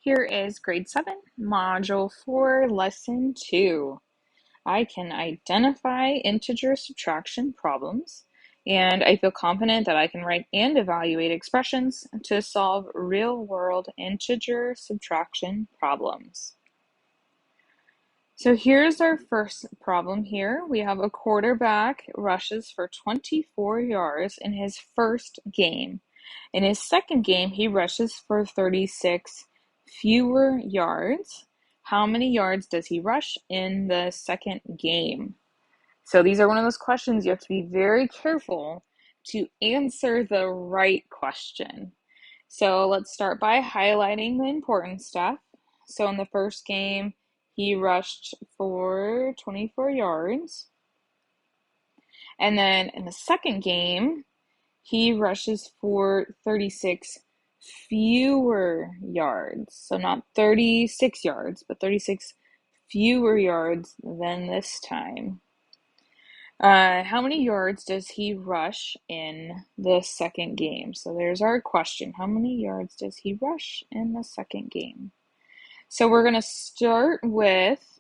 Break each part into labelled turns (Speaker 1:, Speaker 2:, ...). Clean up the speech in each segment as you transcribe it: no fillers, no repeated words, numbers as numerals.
Speaker 1: Here is grade 7, module 4, lesson 2. I can identify integer subtraction problems, and I feel confident that I can write and evaluate expressions to solve real-world integer subtraction problems. So here's our first problem here. We have a quarterback rushes for 24 yards in his first game. In his second game, he rushes for 36 fewer yards. How many yards does he rush in the second game? So these are one of those questions you have to be very careful to answer the right question. So let's start by highlighting the important stuff. So in the first game, he rushed for 24 yards. And then in the second game, he rushes for 36 fewer yards. So not 36 yards, but 36 fewer yards than this time. How many yards does he rush in the second game? So there's our question. How many yards does he rush in the second game? So we're going to start with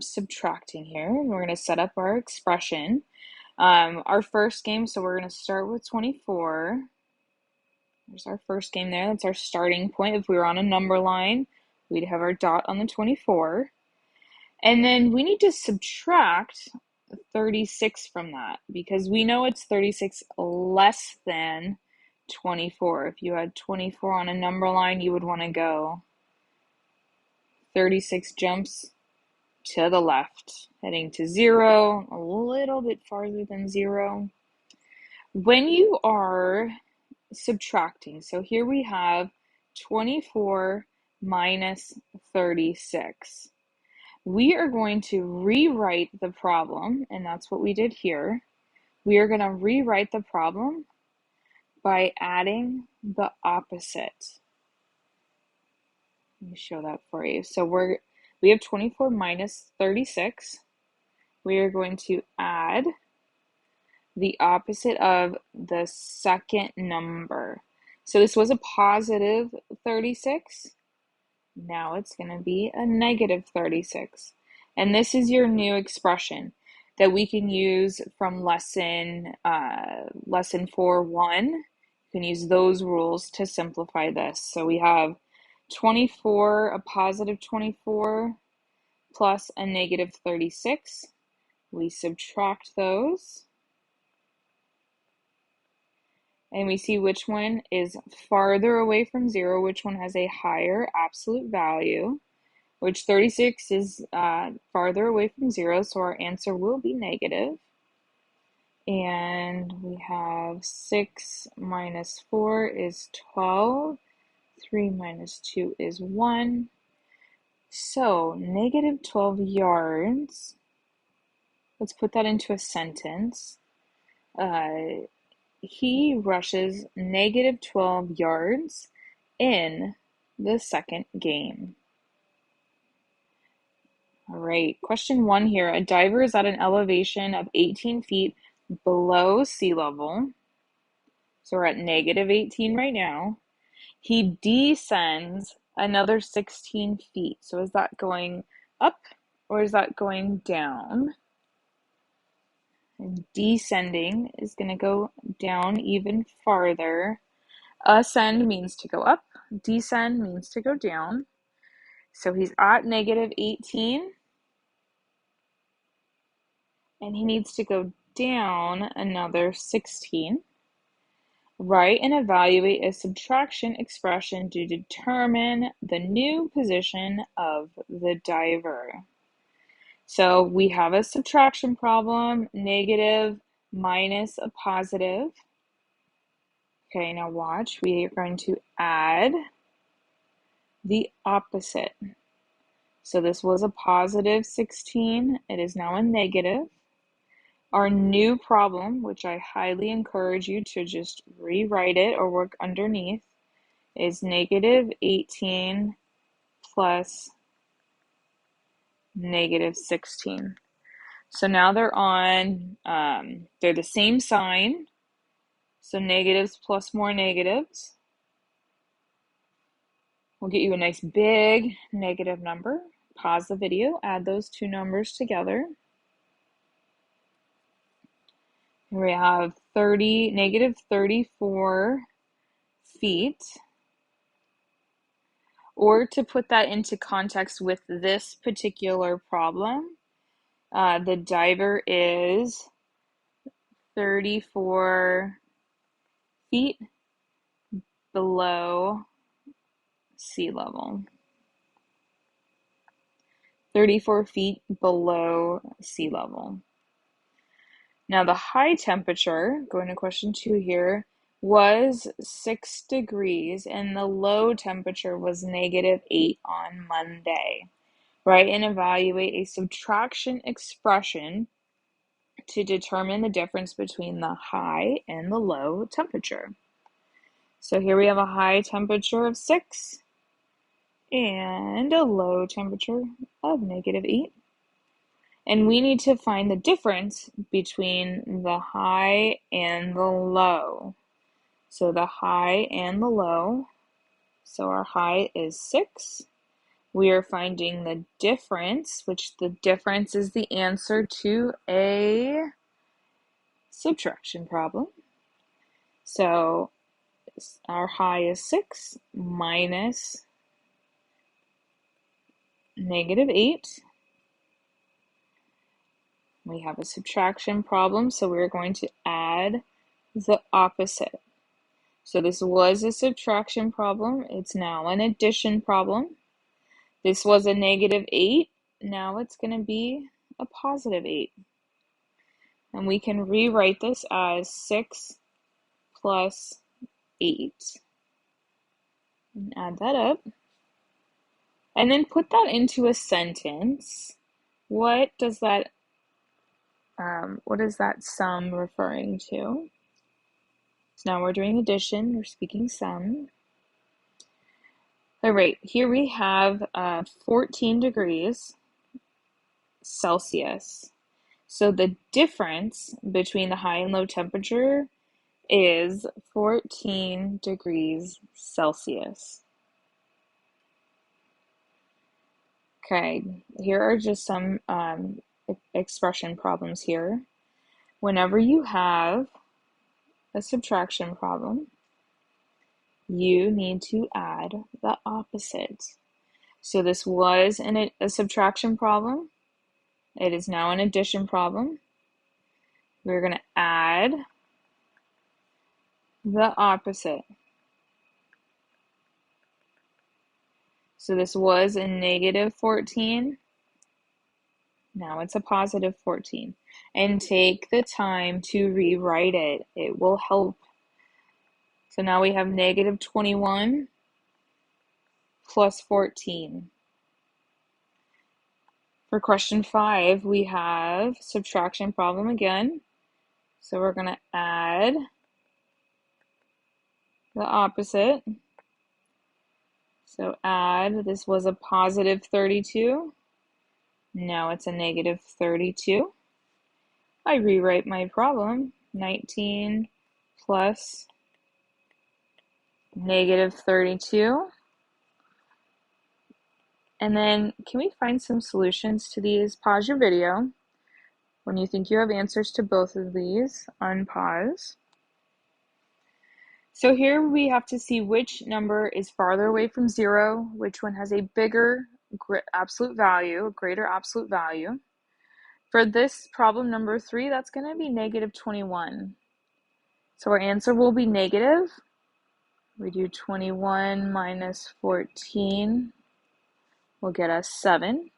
Speaker 1: subtracting here. We're going to set up our expression. Our first game, so we're going to start with 24. There's our first game there. That's our starting point. If we were on a number line, we'd have our dot on the 24. And then we need to subtract 36 from that because we know it's 36 less than 24. If you had 24 on a number line, you would want to go 36 jumps to the left, heading to 0, a little bit farther than 0. When you are subtracting, so here we have 24 minus 36. We are going to rewrite the problem, and that's what we did here. We are going to rewrite the problem by adding the opposite. Let me show that for you. So we have 24 minus 36. We are going to add the opposite of the second number. So this was a positive 36. Now it's going to be a negative 36. And this is your new expression that we can use from lesson 4:1. You can use those rules to simplify this. So we have 24, a positive 24, plus a negative 36. We subtract those. And we see which one is farther away from 0, which one has a higher absolute value, which 36 is farther away from 0, so our answer will be negative. And we have 6 minus 4 is 12. 3 minus 2 is 1. So negative 12 yards. Let's put that into a sentence. He rushes negative 12 yards in the second game. All right, question 1 here. A diver is at an elevation of 18 feet below sea level. So we're at negative 18 right now. He descends another 16 feet. So is that going up or is that going down? And descending is going to go down even farther. Ascend means to go up. Descend means to go down. So he's at negative 18. And he needs to go down another 16. Write and evaluate a subtraction expression to determine the new position of the diver. So we have a subtraction problem, negative minus a positive. Okay, now watch. We are going to add the opposite. So this was a positive 16. It is now a negative. Our new problem, which I highly encourage you to just rewrite it or work underneath, is negative 18 plus negative 16. So now they're the same sign. So negatives plus more negatives will get you a nice big negative number. Pause the video, add those two numbers together. Here we have negative 34 feet. Or to put that into context with this particular problem, the diver is 34 feet below sea level. 34 feet below sea level. Now the high temperature, going to question 2 here, was 6 degrees and the low temperature was -8 on Monday. Write and evaluate a subtraction expression to determine the difference between the high and the low temperature. So here we have a high temperature of 6 and a low temperature of -8. And we need to find the difference between the high and the low. So the high and the low. So our high is 6. We are finding the difference, which the difference is the answer to a subtraction problem. So our high is 6 minus -8. We have a subtraction problem, so we're going to add the opposite. So this was a subtraction problem. It's now an addition problem. This was a -8. Now it's going to be a +8. And we can rewrite this as 6 plus 8. And add that up. And then put that into a sentence. What is that sum referring to? So now we're doing addition, we're speaking sum. All right, here we have 14 degrees Celsius. So the difference between the high and low temperature is 14 degrees Celsius. Okay, here are just some expression problems here. Whenever you have a subtraction problem, you need to add the opposite. So this was a subtraction problem. It is now an addition problem. We're going to add the opposite. So this was a -14. Now it's a +14. And take the time to rewrite it. It will help. So now we have -21 plus 14. For question 5, we have subtraction problem again. So we're going to add the opposite. So add, this was a +32. Now it's a -32. I rewrite my problem. 19 plus -32. And then can we find some solutions to these? Pause your video. When you think you have answers to both of these, unpause. So here we have to see which number is farther away from 0, which one has a bigger absolute value, greater absolute value. For this problem number 3, that's going to be -21. So our answer will be negative. We do 21 minus 14 will get us 7.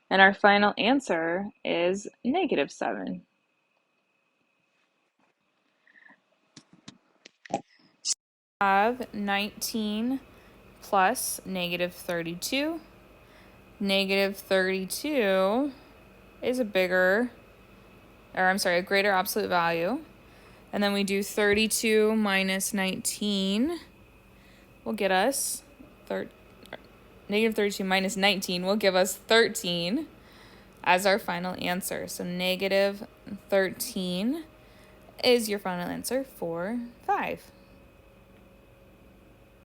Speaker 1: And our final answer is -7. So we have 19 plus -32. -32 is a greater absolute value. And then we do 32 minus 19 will get us -32 minus 19 will give us 13 as our final answer. So -13 is your final answer for 5.